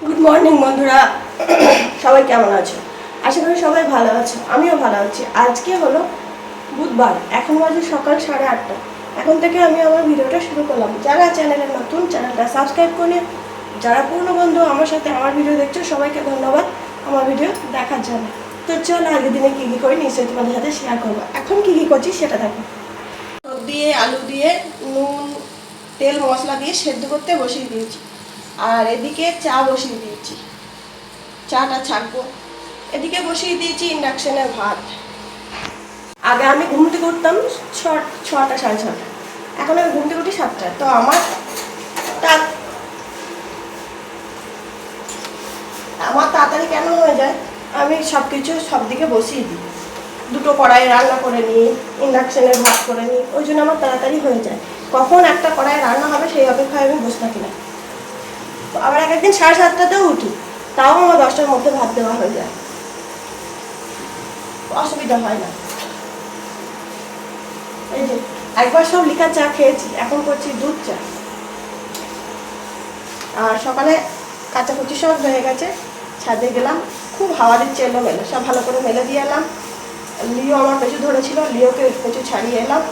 Good morning বন্ধুরা, সবাই কেমন আছো? আশা করি সবাই ভালো আছো, আমিও ভালো আছি। আজকে হলো বুধবার, এখন বাজে সকাল 8:30। এখন থেকে আমি আমার ভিডিওটা শুরু করলাম। যারা চ্যানেলে নতুন, চ্যানেলটা সাবস্ক্রাইব করে, যারা পুরনো বন্ধু আমার সাথে আমার ভিডিও দেখছো, সবাইকে ধন্যবাদ আমার ভিডিও দেখার জন্য। তো চলো আগের দিনে কী কী করি নিশ্চয়ই তোমাদের সাথে শেয়ার করবো। এখন কী কী করছি সেটা দেখো। সব দিয়ে আলু দিয়ে নুন তেল মশলা দিয়ে সেদ্ধ করতে বসিয়ে দিয়েছি, আর এদিকে চা বসিয়ে দিয়েছি, চাটা ছাকবো। এদিকে বসিয়ে দিয়েছি ইন্ডাকশনে ভাত। আগে আমি ঘুম থেকে উঠতাম ছটা 6:30, এখন আমি ঘুম থেকে উঠি 7টায়। তো আমার তাড়াতাড়ি কেন হয়ে যায়, আমি সব কিছু সব দিকে বসিয়ে দিই, দুটো কড়াইয়ে রান্না করে নিই, ইন্ডাকশনে ভাত করে নিই, ওই জন্য আমার তাড়াতাড়ি হয়ে যায়। কখন একটা কড়াইয়ে রান্না হবে সেই অপেক্ষায় আমি বসে থাকি না। আবার এক একদিন 7:30টাতেও উঠি, তাও আমার 10টার মধ্যে ভাত দেওয়া হয়ে যায়, অসুবিধা হয় না। এই যে একবার সব লিকার চা খেয়েছি, এখন করছি দুধ চা। আর সকালে কাচাকুচি সব হয়ে গেছে, ছাদে গেলাম, খুব হাওয়া দিচ্ছে এলোমেলো, সব ভালো করে মেলে দিয়ে এলাম। লিও আমার পেছু ধরেছিল, লিওকে পেছু ছাড়িয়ে এলাম।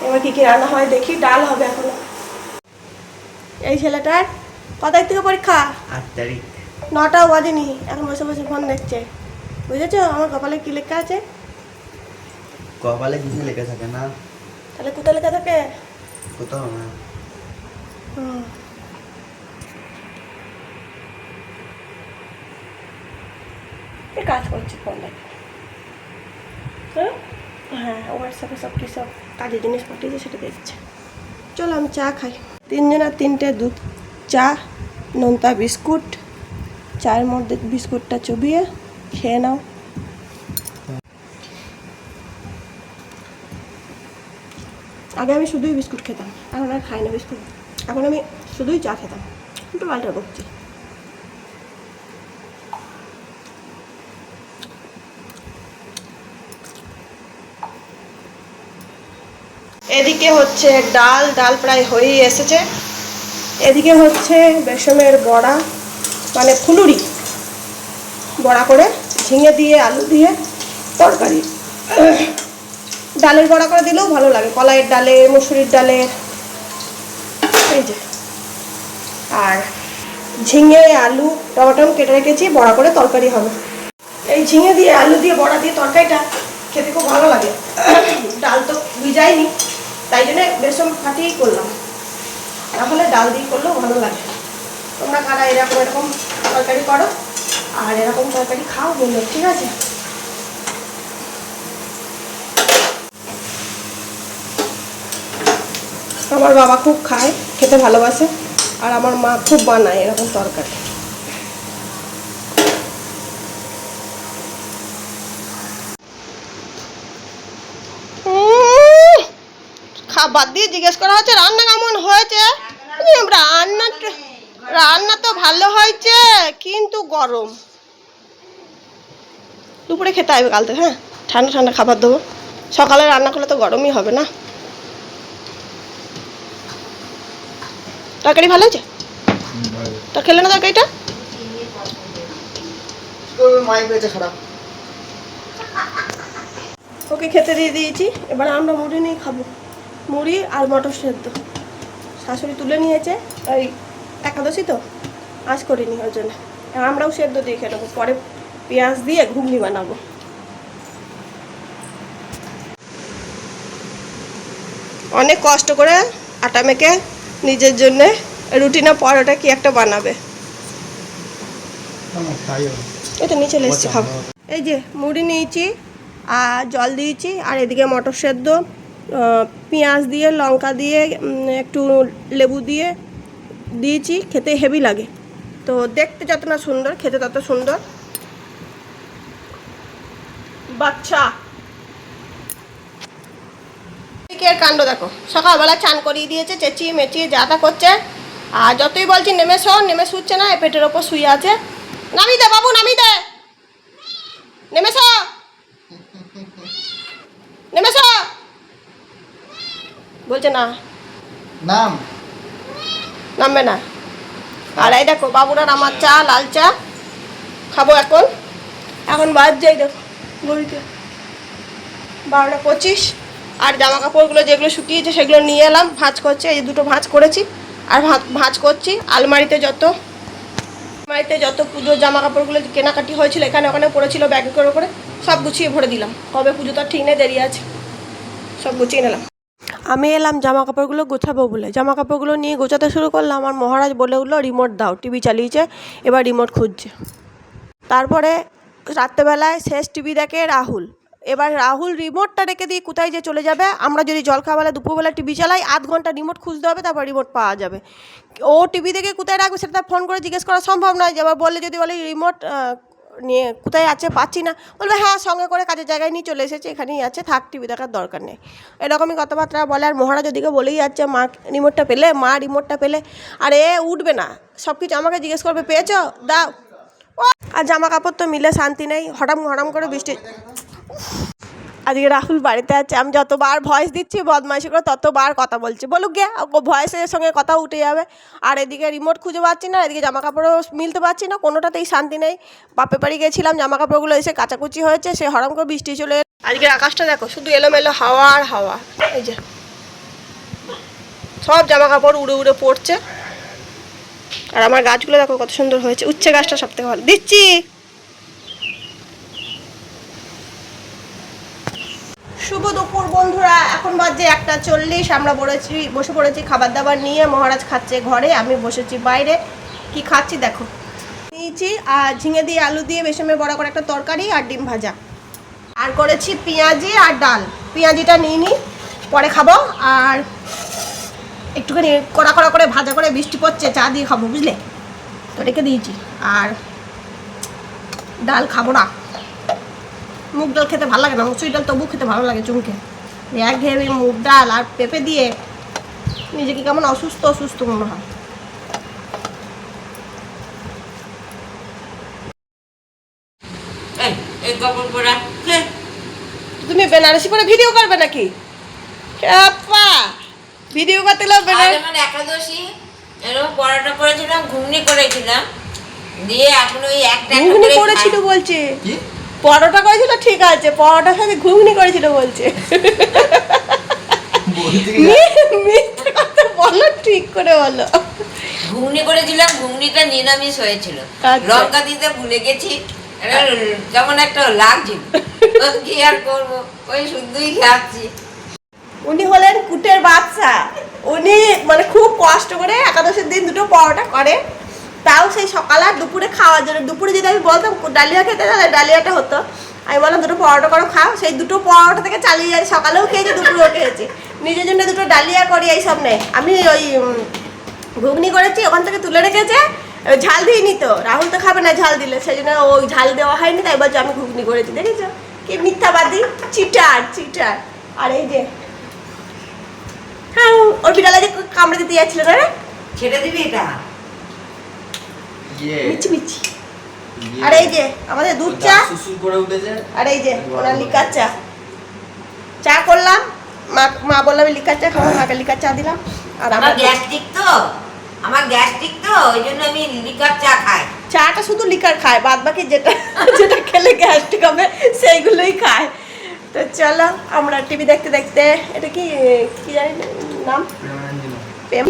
এবার কী কী রান্না হয় দেখি। ডাল হবে এখনো। এই ছেলেটার কত তারিখ থেকে পরীক্ষা? 8 তারিখ। 9টাও বাজেনি, এখন বসে বসে ফোন দেখছে। বুঝেছো আমার কপালে কী লেখা আছে? কপালে কিছু লেখা থাকে না। তাহলে কোথায় লেখা থাকে? কোথাও না। কাজ করছি ফোন দেখে। হ্যাঁ, হোয়াটসঅ্যাপে সব কী সব কাজের জিনিস পাঠিয়েছে সেটা দেখছে। চলো আমি চা খাই। 3 দুধ চা, নোনতা বিস্কুট, চায়ের মধ্যে বিস্কুটটা চুবিয়ে খেয়ে নাও। আগে আমি শুধুই বিস্কুট খেতাম, এখন আর খাই না বিস্কুট, এখন আমি শুধুই চা খেতাম। একটু পাল্টা বকছি। এদিকে হচ্ছে ডাল প্রায় হয়েই এসেছে। এদিকে হচ্ছে বেসনের বড়া, মানে ফুলুরি বড়া করে, ঝিঙে দিয়ে আলু দিয়ে তরকারি। ডালের বড়া করে দিলেও ভালো লাগে, কলাইয়ের ডালের, মুসুরির ডালের। এই যে, আর ঝিঙে আলু টমেটো কেটে রেখেছি, বড়া করে তরকারি হবে। এই ঝিঙে দিয়ে আলু দিয়ে বড়া দিয়ে তরকারিটা খেতে খুব ভালো লাগে। ডাল তো ভিজাইনি, তাই জন্য বেসন ফাটিয়েই করলাম, তাহলে ডাল দিয়ে করলেও ভালো লাগে। তোমরা কারা এরকম তরকারি করো আর এরকম তরকারি খাও বললো, ঠিক আছে? আমার বাবা খুব খায়, খেতে ভালোবাসে, আর আমার মা খুব বানায় এরকম তরকারি। খাবার দিয়ে জিজ্ঞেস করা হচ্ছে রান্না কেমন হয়েছে। রান্না তো ভালো হয়েছে, কিন্তু গরম। দুপুরে খেতে হবে কাল থেকে। হ্যাঁ, ঠান্ডা ঠান্ডা খাবার দেবো। সকালে রান্না করলে তো গরমই হবে না। তরকারি ভালো হয়েছে? তো খেলে না তরকারিটা? খারাপ। ওকে খেতে দিয়ে দিয়েছি, এবার আমরা মুড়ি নিয়ে খাবো। মুড়ি আর মটর সেদ্ধ। শাশুড়ি তুলে নিয়েছে, ওই একাদশী তো আজ করিনি, ওই জন্য আমরাও সেদ্ধ দিয়ে খেয়ে নেবো, পরে পেঁয়াজ দিয়ে ঘুগনি বানাবো। অনেক কষ্ট করে আটা মেখে নিজের জন্যে রুটি না পরোটা কি একটা বানাবে। এটা নিচে এসেছি খাবো। এই যে মুড়ি নিয়েছি আর জল দিয়েছি, আর এদিকে মটর সেদ্ধ, পেঁয়াজ দিয়ে লঙ্কা দিয়ে একটু লেবু দিয়ে দিয়েছি। খেতে হেভি লাগে, তো দেখতে যত না সুন্দর খেতে তত সুন্দর। বাচ্চা এর কাণ্ড দেখো, সকালবেলা চান করিয়ে দিয়েছে, চেঁচিয়ে মেচিয়ে যা তা করছে। আর যতই বলছি নেমে শুচ্ছে না, পেটের ওপর শুয়ে আছে। নামি দে বাবু, নামি দে, নেমে বলছে না, নামবে না। আর এই দেখো বাবুর আর আমার চা, লাল চা খাবো এখন। এখন বাজছে এই দেখো ঘড়িতে 12:25। আর জামা কাপড়গুলো যেগুলো শুকিয়েছে সেগুলো নিয়ে এলাম, ভাঁজ করছে। এই দুটো ভাঁজ করেছি আর ভাঁজ করছি। আলমারিতে যত পুজোর জামা কাপড়গুলো কেনাকাটি হয়েছিল এখানে ওখানে পড়েছিল ব্যাগে করে করে সব গুছিয়ে ভরে দিলাম। কবে পুজো তো ঠিক নেই, দেরি আছে, সব গুছিয়ে নিলাম। আমি এলাম জামা কাপড়গুলো গোছাবো বলে, জামা কাপড়গুলো নিয়ে গোছাতে শুরু করলাম। আমার মহারাজ বলে উঠলো রিমোট দাও, টিভি চালিয়েছে, এবার রিমোট খুঁজছে। তারপরে রাত্রেবেলায় শেষ টিভি দেখে রাহুল। এবার রাহুল রিমোটটা রেখে দিয়ে কোথায় যে চলে যাবে। আমরা যদি জলখাওয়াবেলা দুপুরবেলা টিভি চালাই, আধ ঘন্টা রিমোট খুঁজতে হবে, তারপর রিমোট পাওয়া যাবে। ও টিভি দেখে কোথায় রাখবে সেটা ফোন করে জিজ্ঞেস করা সম্ভব নয়। যে আবার বললে যদি বলে রিমোট নিয়ে কোথায় আছে পাচ্ছি না, বলবে হ্যাঁ সঙ্গে করে কাজের জায়গায় নিয়ে চলে এসেছে, এখানেই আছে, থাক, টিভি দেখার দরকার নেই। এরকমই কথাবার্তা বলে। আর মহারাজ ওদিকে বলেই যাচ্ছে মা রিমোটটা পেলে, আর এ উঠবে না, সব কিছু আমাকে জিজ্ঞেস করবে পেয়েছো দাও। আর জামা কাপড় তো মিলে শান্তি নেই, হঠাম করে বৃষ্টি। আজকে রাহুল বাড়িতে আছে, আমি যতবার ভয়েস দিচ্ছি বদমাইশি করে ততবার কথা বলছে, বলুক গে, ভয়েসের সঙ্গে কথা উঠে যাবে। আর এদিকে রিমোট খুঁজে পাচ্ছি না, এদিকে জামা কাপড়ও মিলতে পারছি না, কোনোটাতেই শান্তি নেই। বাপের বাড়ি গেছিলাম, জামা কাপড়গুলো এসে কাচাকুচি হয়েছে, সে হঠাৎ করে বৃষ্টি চলে এলো। আজকে আকাশটা দেখো শুধু এলোমেলো হাওয়া আর হাওয়া। এই যে সব জামা কাপড় উড়ে উড়ে পড়ছে। আর আমার গাছগুলো দেখো কত সুন্দর হয়েছে, উচ্ছে গাছটা সব থেকে ভালো। দিচ্ছি। শুভ দুপুর বন্ধুরা, এখন বাজে 1:40। আমরা বসে পড়েছি খাবার দাবার নিয়ে। মহারাজ খাচ্ছে ঘরে, আমি বসেছি বাইরে। কি খাচ্ছি দেখো, নিয়েছি আর ঝিঙে দিয়ে আলু দিয়ে বেসনে বড়া করে একটা তরকারি আর ডিম ভাজা, আর করেছি পেঁয়াজি আর ডাল। পেঁয়াজিটা নিয়ে নিই, পরে খাবো। আর একটুখানি কড়া করে ভাজা করে, বৃষ্টি পড়ছে, চা দিয়ে খাবো বুঝলে, তো রেখে দিয়েছি। আর ডাল খাবো না, মুগ ডাল খেতে ভালো লাগে না, মুসুরি ডাল তবু খেতে ভালো লাগে চুমকে। একঘেয়েমি মুগ ডাল আর পেঁপে দিয়ে নিজেকে কেমন অসুস্থ মনে হয়। তুমি বেনারসি পরে ভিডিও করবে নাকি? ভিডিও করতে লাগবে না। একাদশী এরকম পরোটা করেছিলাম, ঘুগনি করেছিলাম, দিয়ে এখন ওই একটা ঘুগনি করেছিল বলছে, পরোটা করেছিল ঠিক আছে, পরোটার সাথে ঘুগনি করেছিল বলছে। মিথ্যে কথা বলো, ঠিক করে বলো। ঘুগনি করেছিলাম, ঘুগনিটা নিরামিষ হয়েছিল, লঙ্কা দিতে ভুলে গেছি, কেমন একটা লাগছিল, কি আর করবো, ওই শুদ্ধই খাচ্ছি। উনি হলেন কুটের বাচ্চা, উনি মানে খুব কষ্ট করে একাদশের দিন দুটো পরোটা করে, তাও সেই সকাল আর দুপুরে খাওয়ার জন্য। দুপুরে যদি আমি বলতাম ডালিয়া খেতে, তাহলে ডালিয়াটা হতো। আমি বললাম দুটো পরোটা করো খাও, সেই দুটো পরোটা থেকে চালিয়ে যাই। সকালেও খেয়েছি, দুপুরেও খেয়েছি। নিজের জন্য দুটো ডালিয়া করি, এইসব নেই। আমি ওই ঘুগনি করেছি, ওখান থেকে তুলে রেখেছে, ঝাল দিইনি তো, রাহুল তো খাবে না ঝাল দিলে, সেই জন্য ওই ঝাল দেওয়া হয়নি, তাই বলছে আমি ঘুগনি করেছি। দেখেছো কি মিথ্যাবাদী, চিটার। আর এই যে হ্যাঁ, ওর বিড়ালে যে কামড়ে দিতে যাচ্ছিল না রে, ছেড়ে দিবি এটা মিছি। আর এই যে আমাদের দুধ চা, আর এই যে ওনার লিকার চা করলাম। মা বললাম লিকার চা খাবো, মাকে লিকার চা দিলাম। আর আমার গ্যাস্ট্রিক তো ওই জন্য আমি লিকার চা খাই। চাটা শুধু লিকার খায়, বাদ বাকি যেটা খেলে গ্যাস্ট্রিক হবে সেইগুলোই খায়। তো চলো আমরা টিভি দেখতে, এটা কি জানি নাম, প্রেম,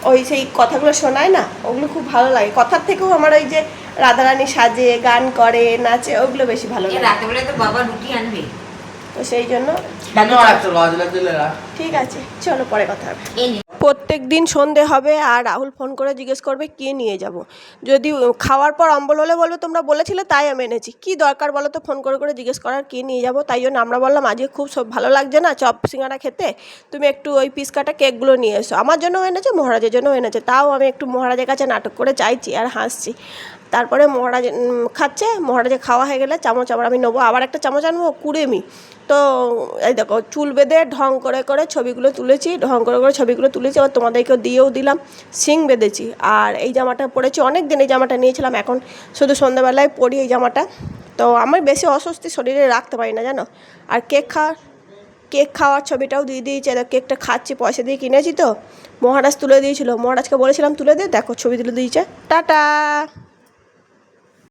ওই সেই কথাগুলো শোনায় না, ওগুলো খুব ভালো লাগে। কথার থেকেও আমার ওই যে রাধারানী সাজে গান করে নাচে, ওগুলো বেশি ভালো লাগে। রাতেবেলা তো বাবা রুটি আনবে, তো সেই জন্য ঠিক আছে, চলো পরে কথা হবে। প্রত্যেক দিন সন্ধে হবে আর রাহুল ফোন করে জিজ্ঞেস করবে কি নিয়ে যাব। যদি খাওয়ার পর অম্বল হলে বলবে তোমরা বলেছিলে তাই আমি এনেছি, কি দরকার বলো তো ফোন করে জিজ্ঞেস করার কি নিয়ে যাব। তাই জন্য আমরা বললাম আজকে খুব সব ভালো লাগছে না চপ সিঙ্গারা খেতে, তুমি একটু ওই পিস কাটা কেকগুলো নিয়ে এসো। আমার জন্যও এনেছে, মহারাজের জন্যও এনেছে, তাও আমি একটু মহারাজের কাছে নাটক করে চাইছি আর হাসছি। তারপরে মহারাজ খাচ্ছে, মহারাজে খাওয়া হয়ে গেলে চামচ আবার আমি নেবো, আবার একটা চামচ আনবো কুড়েমি। তো এই দেখো চুল বেঁধে ঢং করে ছবিগুলো তুলেছি, আবার তোমাদেরকেও দিয়েও দিলাম। শিং বেঁধেছি, আর এই জামাটা পরেছি অনেক দিন, এই জামাটা নিয়েছিলাম, এখন শুধু সন্ধ্যাবেলায় পরি এই জামাটা। তো আমি বেশি অস্বস্তি শরীরে রাখতে পারি না জানো। আর কেক খাওয়ার ছবিটাও দিয়ে দিয়েছে, কেকটা খাচ্ছি, পয়সা দিয়ে কিনেছি তো। মহারাজ তুলে দিয়েছিল, মহারাজকে বলেছিলাম তুলে দে, দেখো ছবি তুলে দিয়েছে। টাটা।